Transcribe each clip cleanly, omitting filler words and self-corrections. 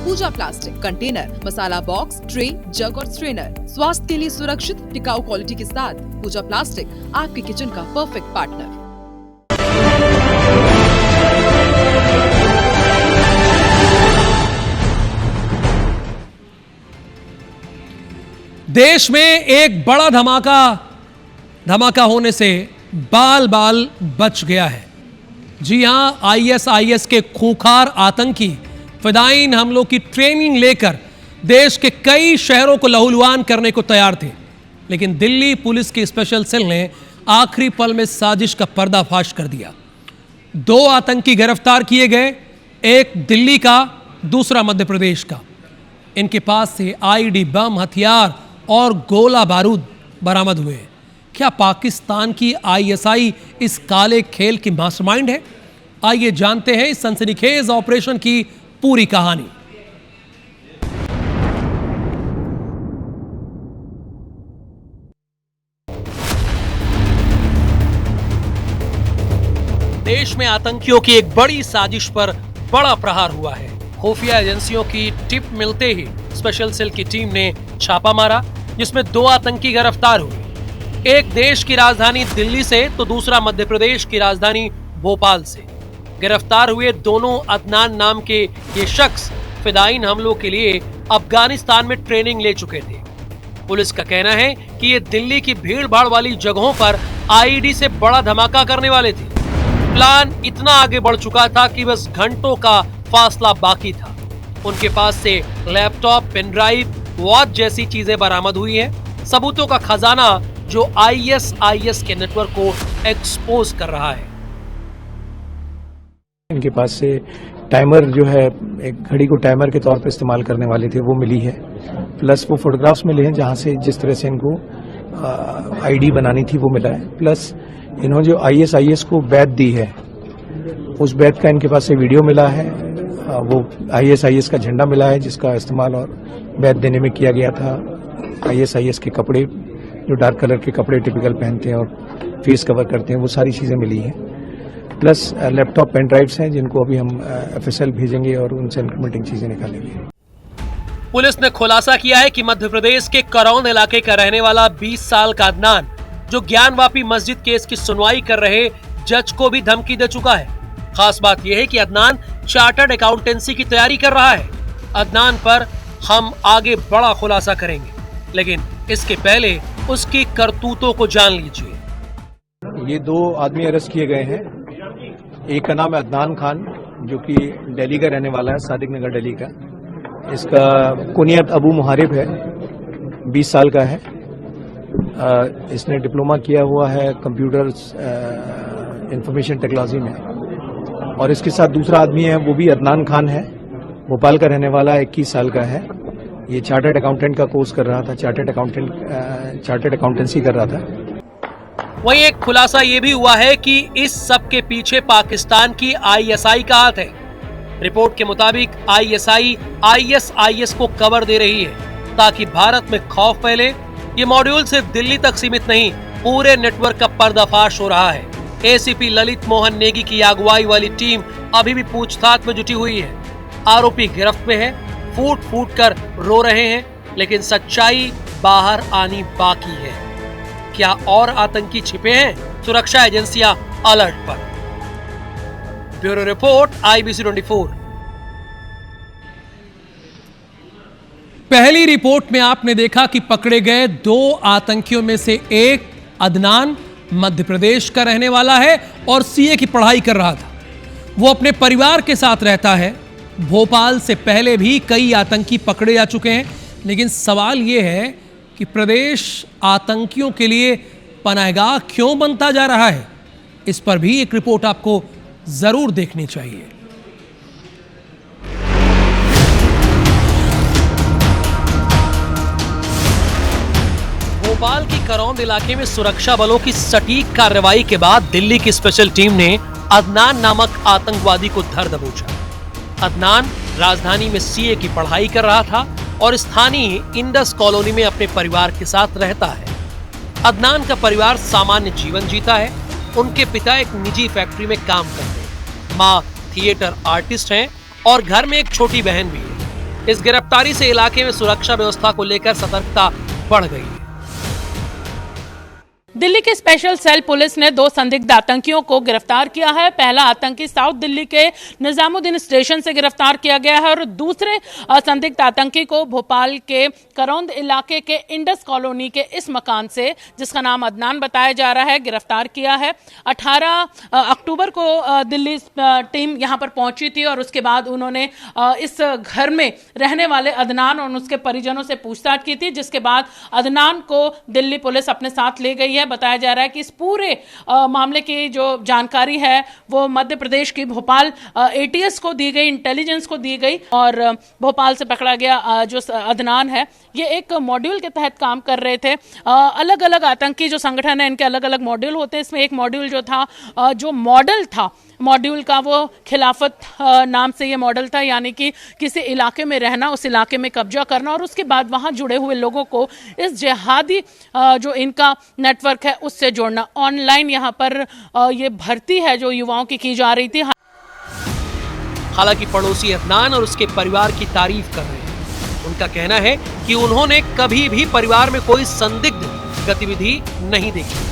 पूजा plastic, container, मसाला box, tray, जग और strainer. स्वास्थ्य के लिए सुरक्षित टिकाऊ क्वालिटी के साथ पूजा प्लास्टिक आपके किचन का परफेक्ट पार्टनर। देश में एक बड़ा धमाका होने से बाल बाल बच गया है। जी हां, आईएसआईएस के खूंखार आतंकी फिदायीन हमलों की ट्रेनिंग लेकर देश के कई शहरों को लहूलुहान करने को तैयार थे, लेकिन दिल्ली पुलिस की स्पेशल सेल ने आखिरी पल में साजिश का पर्दाफाश कर दिया। 2 आतंकी गिरफ्तार किए गए, एक दिल्ली का, दूसरा मध्य प्रदेश का। इनके पास से आईडी बम, हथियार और गोला बारूद बरामद हुए। क्या पाकिस्तान की आईएसआई इस काले खेल की मास्टरमाइंड है? आइए जानते हैं इस सनसनीखेज ऑपरेशन की पूरी कहानी। देश में आतंकियों की एक बड़ी साजिश पर बड़ा प्रहार हुआ है। खुफिया एजेंसियों की टिप मिलते ही स्पेशल सेल की टीम ने छापा मारा, जिसमें 2 आतंकी गिरफ्तार हुए। एक देश की राजधानी दिल्ली से तो दूसरा मध्य प्रदेश की राजधानी भोपाल से। गिरफ्तार हुए दोनों अदनान नाम के ये शख्स फिदायीन हमलों के लिए अफगानिस्तान में ट्रेनिंग ले चुके थे। पुलिस का कहना है कि ये दिल्ली की भीड़-भाड़ वाली जगहों पर आईईडी से बड़ा धमाका करने वाले थे। प्लान इतना आगे बढ़ चुका था कि बस घंटों का फासला बाकी था। उनके पास से लैपटॉप, पेन ड्राइव, वॉच जैसी चीजें बरामद हुई हैं। सबूतों का खजाना जो आईएसआईएस के नेटवर्क को एक्सपोज कर रहा है। इनके पास से टाइमर जो है, एक घड़ी को टाइमर के तौर पर इस्तेमाल करने वाले थे, वो मिली है। प्लस वो फोटोग्राफ्स मिले हैं जहां से जिस तरह से इनको आईडी बनानी थी वो मिला है। प्लस इन्होंने जो आईएसआईएस को बैच दी है, उस बैच का इनके पास से वीडियो मिला है। वो आईएसआईएस का झंडा मिला है जिसका इस्तेमाल और बैच देने में किया गया था। आईएसआईएस के कपड़े, जो डार्क कलर के कपड़े टिपिकल पहनते हैं और फेस कवर करते हैं, वो सारी चीजें मिली हैं। प्लस लैपटॉप, पेन ड्राइव्स हैं जिनको अभी हम एफएसएल भेजेंगे और उनसे इंक्रीमेंटिंग चीजें निकालेंगे। पुलिस ने खुलासा किया है कि मध्य प्रदेश के करौन इलाके का रहने वाला 20 साल का अदनान, जो ज्ञानवापी मस्जिद केस की सुनवाई कर रहे जज को भी धमकी दे चुका है। खास बात यह है कि अदनान चार्टर्ड अकाउंटेंसी की तैयारी कर रहा है। अदनान पर हम आगे बड़ा खुलासा करेंगे, लेकिन इसके पहले उसकी करतूतों को जान लीजिए। ये 2 आदमी अरेस्ट किए गए हैं। एक का नाम है अदनान खान, जो कि दिल्ली का रहने वाला है, सादिक नगर दिल्ली का। इसका कुनियत अबू मुहारिब है, 20 साल का है। इसने डिप्लोमा किया हुआ है कंप्यूटर इंफॉर्मेशन टेक्नोलॉजी में। और इसके साथ दूसरा आदमी है, वो भी अदनान खान है, भोपाल का रहने वाला है, 21 साल का है। ये चार्टर्ड अकाउंटेंट का कोर्स कर रहा था, चार्टर्ड अकाउंटेंसी कर रहा था। वहीं एक खुलासा ये भी हुआ है कि इस सब के पीछे पाकिस्तान की आईएसआई का हाथ है। रिपोर्ट के मुताबिक आईएसआई आईएसआईएस को कवर दे रही है ताकि भारत में खौफ फैले। ये मॉड्यूल सिर्फ दिल्ली तक सीमित नहीं, पूरे नेटवर्क का पर्दाफाश हो रहा है। एसीपी ललित मोहन नेगी की अगुवाई वाली टीम अभी भी पूछताछ में जुटी हुई है। आरोपी गिरफ्त में है, फूट फूट कर रो रहे हैं, लेकिन सच्चाई बाहर आनी बाकी है। क्या और आतंकी छिपे हैं? सुरक्षा एजेंसियां अलर्ट पर। Bureau report, IBC 24। पहली रिपोर्ट में आपने देखा कि पकड़े गए 2 आतंकियों में से एक अदनान मध्य प्रदेश का रहने वाला है और सीए की पढ़ाई कर रहा था। वो अपने परिवार के साथ रहता है। भोपाल से पहले भी कई आतंकी पकड़े जा चुके हैं, लेकिन सवाल यह है कि प्रदेश आतंकियों के लिए पनाहगाह क्यों बनता जा रहा है? इस पर भी एक रिपोर्ट आपको जरूर देखनी चाहिए। भोपाल की करौंद इलाके में सुरक्षा बलों की सटीक कार्रवाई के बाद दिल्ली की स्पेशल टीम ने अदनान नामक आतंकवादी को धर दबोचा। अदनान राजधानी में सीए की पढ़ाई कर रहा था और स्थानीय इंडस कॉलोनी में अपने परिवार के साथ रहता है। अदनान का परिवार सामान्य जीवन जीता है। उनके पिता एक निजी फैक्ट्री में काम करते हैं, माँ थिएटर आर्टिस्ट हैं और घर में एक छोटी बहन भी है। इस गिरफ्तारी से इलाके में सुरक्षा व्यवस्था को लेकर सतर्कता बढ़ गई है। दिल्ली के स्पेशल सेल पुलिस ने 2 संदिग्ध आतंकियों को गिरफ्तार किया है। पहला आतंकी साउथ दिल्ली के निजामुद्दीन स्टेशन से गिरफ्तार किया गया है और दूसरे संदिग्ध आतंकी को भोपाल के करौंद इलाके के इंडस कॉलोनी के इस मकान से, जिसका नाम अदनान बताया जा रहा है, गिरफ्तार किया है। 18 अक्टूबर को दिल्ली टीम यहां पर पहुंची थी और उसके बाद उन्होंने इस घर में रहने वाले अदनान और उसके परिजनों से पूछताछ की थी, जिसके बाद अदनान को दिल्ली पुलिस अपने साथ ले गई है। बताया जा रहा है कि इस पूरे मामले की जो जानकारी है वो मध्य प्रदेश की भोपाल एटीएस को दी गई, इंटेलिजेंस को दी गई और भोपाल से पकड़ा गया जो अदनान है, ये एक मॉड्यूल के तहत काम कर रहे थे। अलग अलग आतंकी जो संगठन है इनके अलग अलग मॉड्यूल होते हैं। इसमें एक मॉड्यूल जो था, जो मॉडल था मॉड्यूल का, वो खिलाफत नाम से ये मॉडल था, यानी कि किसी इलाके में रहना, उस इलाके में कब्जा करना और उसके बाद वहाँ जुड़े हुए लोगों को इस जिहादी जो इनका नेटवर्क है उससे जोड़ना। ऑनलाइन यहाँ पर ये भर्ती है जो युवाओं की जा रही थी। हालांकि पड़ोसी अदनान और उसके परिवार की तारीफ कर रहे हैं। उनका कहना है कि उन्होंने कभी भी परिवार में कोई संदिग्ध गतिविधि नहीं देखी।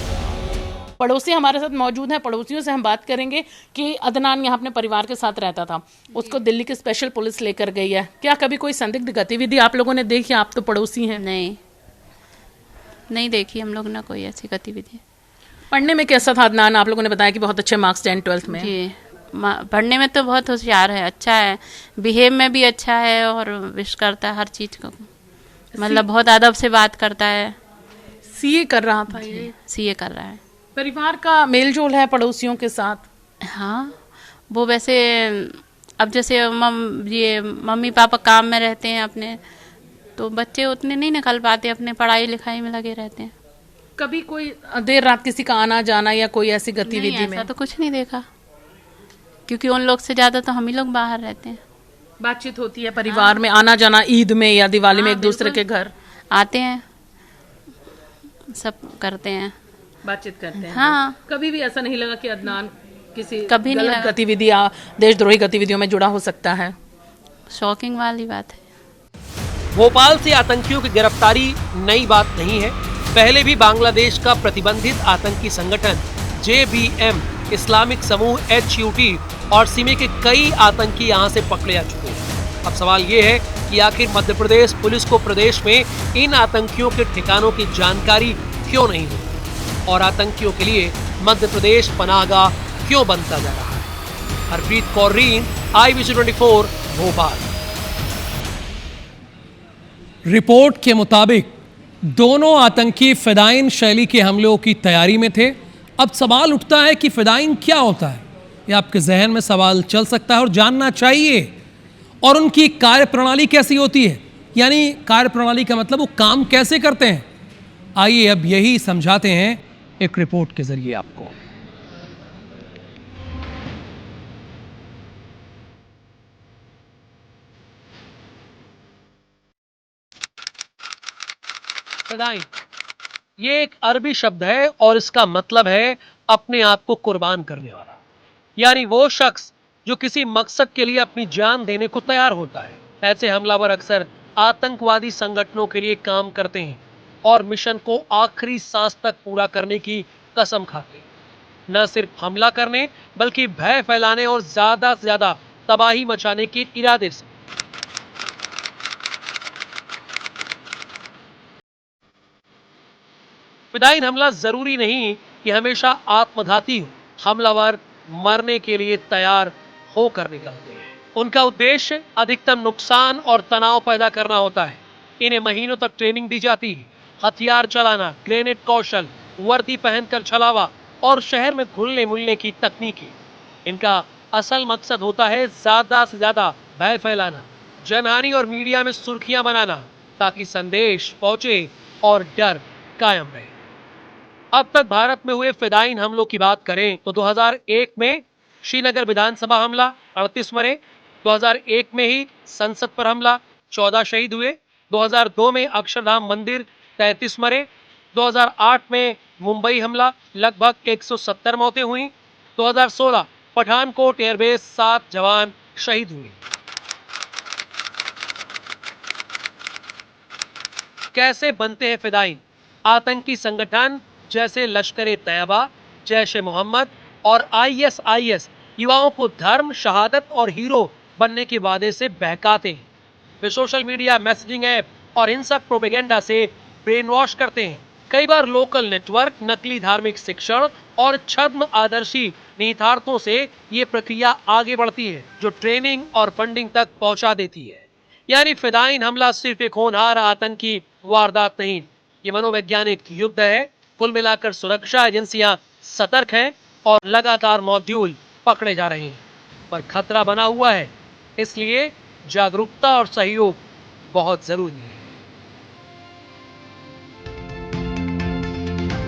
पड़ोसी हमारे साथ मौजूद हैं, पड़ोसियों से हम बात करेंगे कि अदनान यहाँ अपने परिवार के साथ रहता था, उसको दिल्ली की स्पेशल पुलिस लेकर गई है। क्या कभी कोई संदिग्ध गतिविधि आप लोगों ने देखी? आप तो पड़ोसी हैं। नहीं देखी हम लोग ना कोई ऐसी गतिविधि। पढ़ने में कैसा था अदनान? आप लोगों ने बताया कि बहुत अच्छे मार्क्स 10-12 में। जी, पढ़ने में तो बहुत होशियार है, अच्छा है, बिहेव में भी अच्छा है और विश करता है हर चीज को, मतलब बहुत अदब से बात करता है। सीए कर रहा था ये? सीए कर रहा है। परिवार का मेलजोल है पड़ोसियों के साथ? हाँ, वो वैसे अब जैसे ये मम्मी पापा काम में रहते हैं अपने, तो बच्चे उतने नहीं निकल पाते, अपने पढ़ाई लिखाई में लगे रहते हैं। कभी कोई देर रात किसी का आना जाना या कोई ऐसी गतिविधि में? ऐसा तो कुछ नहीं देखा, क्योंकि उन लोग से ज्यादा तो हम ही लोग बाहर रहते हैं। बातचीत होती है परिवार में, आना जाना ईद में या दिवाली में एक दूसरे के घर आते हैं, सब करते हैं, बातचीत करते हैं। हाँ। कभी भी ऐसा नहीं लगा कि अदनान किसी कभी नहीं गलत गतिविधि या देशद्रोही गतिविधियों में जुड़ा हो सकता है? शॉकिंग वाली बात है। भोपाल से आतंकियों की गिरफ्तारी नई बात नहीं है। पहले भी बांग्लादेश का प्रतिबंधित आतंकी संगठन JBM, इस्लामिक समूह HUT और सिमी के कई आतंकी यहां से पकड़े जा चुके हैं। अब सवाल ये है कि आखिर मध्य प्रदेश पुलिस को प्रदेश में इन आतंकियों के ठिकानों की जानकारी क्यों नहीं होती और आतंकियों के लिए मध्य प्रदेश पनाहगाह क्यों बनता जा रहा है। हरप्रीत कौर रीन, IBC 24 भोपाल। रिपोर्ट के मुताबिक दोनों आतंकी फिदाइन शैली के हमलों की तैयारी में थे। अब सवाल उठता है कि फिदाइन क्या होता है? ये आपके जहन में सवाल चल सकता है और जानना चाहिए। और उनकी कार्यप्रणाली कैसी होती है, यानी कार्यप्रणाली का मतलब वो काम कैसे करते हैं। आइए अब यही समझाते हैं एक रिपोर्ट के जरिए आपको। फिदाइन ये एक अरबी शब्द है और इसका मतलब है अपने आप को कुर्बान करने वाला, यानी वो शख्स जो किसी मकसद के लिए अपनी जान देने को तैयार होता है। ऐसे हमलावर अक्सर आतंकवादी संगठनों के लिए काम करते हैं और मिशन को आखिरी सांस तक पूरा करने की कसम खाते हैं। न सिर्फ हमला करने बल्कि भय फैलाने और ज्यादा से ज्यादा तबाही मचाने के इरादे से। फिदाइन हमला जरूरी नहीं कि हमेशा आत्मघाती हो। हमलावर मरने के लिए तैयार होकर निकलते हैं। उनका उद्देश्य अधिकतम नुकसान और तनाव पैदा करना होता है। इन्हें महीनों तक ट्रेनिंग दी जाती है। हथियार चलाना, ग्रेनेड कौशल, वर्दी पहनकर छलावा और शहर में घुलने मिलने की तकनीकें। इनका असल मकसद होता है ज्यादा से ज्यादा भय फैलाना, जनहानि और मीडिया में सुर्खियां बनाना, ताकि संदेश पहुंचे और डर कायम रहे। अब तक भारत में हुए फिदाइन हमलों की बात करें तो 2001 में श्रीनगर विधानसभा हमला 38 मरे, 2001 में ही संसद पर हमला 14 शहीद हुए, 2002 में अक्षरधाम मंदिर 33 मरे, 2008 में मुंबई हमला लगभग 170 मौतें हुई, 2016 पठानकोट एयरबेस 7 जवान शहीद हुए। कैसे बनते हैं फिदाइन? आतंकी संगठन जैसे लश्कर तैयबा, जैश ए मोहम्मद और ISIS युवाओं को धर्म, शहादत और हीरो बनने के वादे से बहकाते हैं। वे सोशल मीडिया, मैसेजिंग ऐप और हिंसक प्रोपेगेंडा से ब्रेन वॉश करते हैं। कई बार लोकल नेटवर्क, नकली धार्मिक शिक्षण और छद्म आदर्शी निहितार्थों से ये प्रक्रिया आगे बढ़ती है, जो ट्रेनिंग और फंडिंग तक पहुंचा देती है। यानी फिदाइन हमला सिर्फ एक होनहार आतंकी वारदात नहीं, ये मनोवैज्ञानिक युद्ध है। कुल मिलाकर सुरक्षा एजेंसियां सतर्क हैं और लगातार मॉड्यूल पकड़े जा रहे हैं, पर खतरा बना हुआ है, इसलिए जागरूकता और सहयोग बहुत जरूरी है।